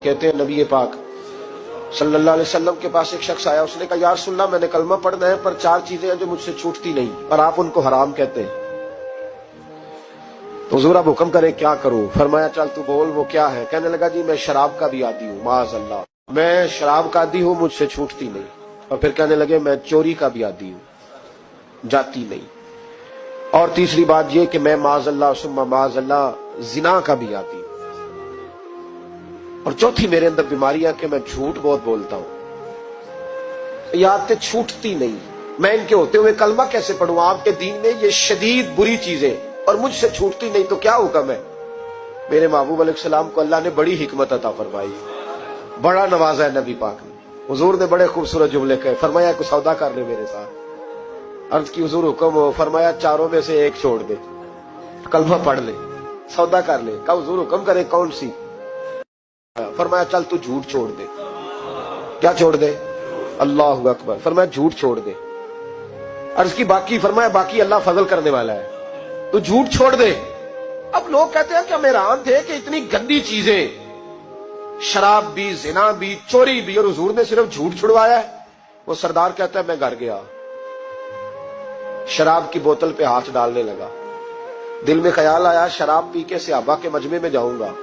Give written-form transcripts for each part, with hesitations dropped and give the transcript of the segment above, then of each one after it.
कहते हैं नबी पाक सल्लल्लाहु अलैहि वसल्लम के पास एक शख्स आया, उसने कहा या रसूल अल्लाह मैंने कलमा पढ़ना है पर चार चीजें हैं जो मुझसे छूटती नहीं और आप उनको हराम कहते हैं, तो हुजूर आप हुक्म करें क्या करूं। फरमाया चल तू बोल वो क्या है। कहने लगा जी मैं शराब का भी आदी हूँ, माअज़ल्लाह मैं शराब का आदी हूँ, मुझसे छूटती नहीं। और फिर कहने लगे मैं चोरी का भी आदी हूँ, जाती नहीं। और तीसरी बात ये कि मैं माअज़ल्लाह सुम्मा माअज़ल्लाह जिना का भी आदी हूँ। और चौथी मेरे अंदर बीमारी है कि मैं झूठ बहुत बोलता हूं। ये आदतें छूटती नहीं, मैं इनके होते हुए कलमा कैसे पढ़ूं। आपके दीन में ये शदीद बुरी चीजें और मुझसे छूटती नहीं, तो क्या हुक्म है। मेरे महबूब अलैहिस्सलाम को अल्लाह ने बड़ी हिकमत अता फरमाई, बड़ा नवाजा है नबी पाक ने। हुजूर ने बड़े खूबसूरत जुमले कहे, फरमाया कुछ सौदा कर ले मेरे साथ। अर्ज की हुजूर हुक्म हो, फरमाया चारों में से एक छोड़ दे, कलमा पढ़ ले, सौदा कर ले। कहा हुजूर हुक्म करे कौन सी। फरमाया चल तू झूठ छोड़ दे। क्या छोड़ दे। अल्लाहु अकबर। फरमाया झूठ छोड़ दे। अर्ज की बाकी। फरमाया बाकी अल्लाह फजल करने वाला है, तू झूठ छोड़ दे। अब लोग कहते हैं कि हम हैरान थे कि इतनी गंदी चीजें, शराब भी, जिना भी, चोरी भी, और हुजूर ने सिर्फ झूठ छुड़वाया है। वो सरदार कहता है मैं घर गया, शराब की बोतल पे हाथ डालने लगा। दिल में ख्याल आया शराब पी के सहाबा के मजमे में जाऊंगा,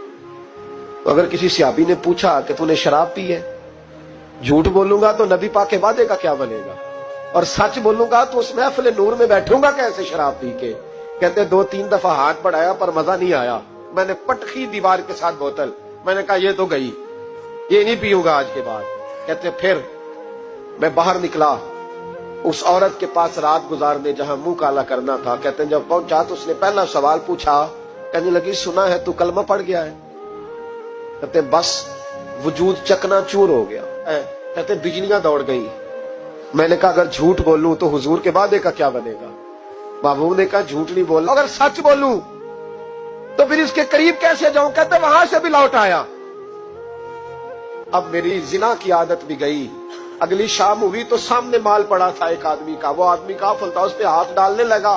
तो अगर किसी सहाबी ने पूछा कि तूने शराब पी है, झूठ बोलूंगा तो नबी पाक के वादे का क्या बनेगा, और सच बोलूंगा तो उस महफिल नूर में बैठूंगा कैसे शराब पी के। कहते 2-3 दफा हाथ बढ़ाया पर मजा नहीं आया, मैंने पटखी दीवार के साथ बोतल, मैंने कहा ये तो गई, ये नहीं पीऊंगा आज के बाद। कहते फिर मैं बाहर निकला उस औरत के पास रात गुजारने जहां मुंह काला करना था। कहते जब पहुंचा तो उसने पहला सवाल पूछा, कहने लगी सुना है तू कलमा पढ़ गया है। कहते बस वजूद चकनाचूर हो गया। कहते बिजलियां दौड़ गई। मैंने कहा अगर झूठ बोलूं तो हुजूर के वादे का क्या बनेगा। महबूब ने कहा झूठ नहीं बोलना, अगर सच बोलूं तो फिर इसके करीब कैसे जाऊं। कहते वहां से भी लौट आया। अब मेरी जिना की आदत भी गई। अगली शाम हुई तो सामने माल पड़ा था एक आदमी का, वो आदमी काफिल था, उस पे हाथ डालने लगा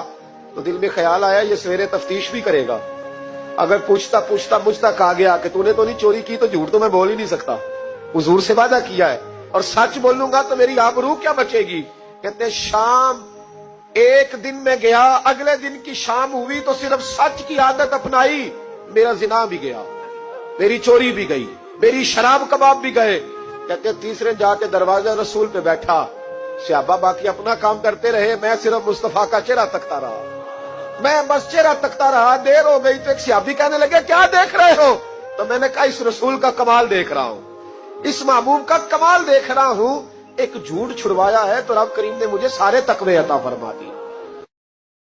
तो दिल में ख्याल आया ये सवेरे तफ्तीश भी करेगा। अगर पूछता पूछता मुझ तक आ गया कि तूने तो नहीं चोरी की, तो झूठ तो मैं बोल ही नहीं सकता, हुजूर से वादा किया है, और सच बोलूंगा तो मेरी आबरू क्या बचेगी। कहते शाम एक दिन में गया, अगले दिन की शाम हुई तो सिर्फ सच की आदत अपनाई, मेरा जिना भी गया, मेरी चोरी भी गई, मेरी शराब कबाब भी गए। कहते तीसरे जाके दरवाजा रसूल पे बैठा, सहाबा बाकी अपना काम करते रहे, मैं सिर्फ मुस्तफा का चेहरा तकता रहा। मैं बस चेहरा तकता रहा। देर हो गई तो एक सहाबी कहने लगे क्या देख रहे हो। तो मैंने कहा इस रसूल का कमाल देख रहा हूं, इस महबूब का कमाल देख रहा हूं। एक झूठ छुड़वाया है तो रब करीम ने मुझे सारे तकवे अता फरमा दी।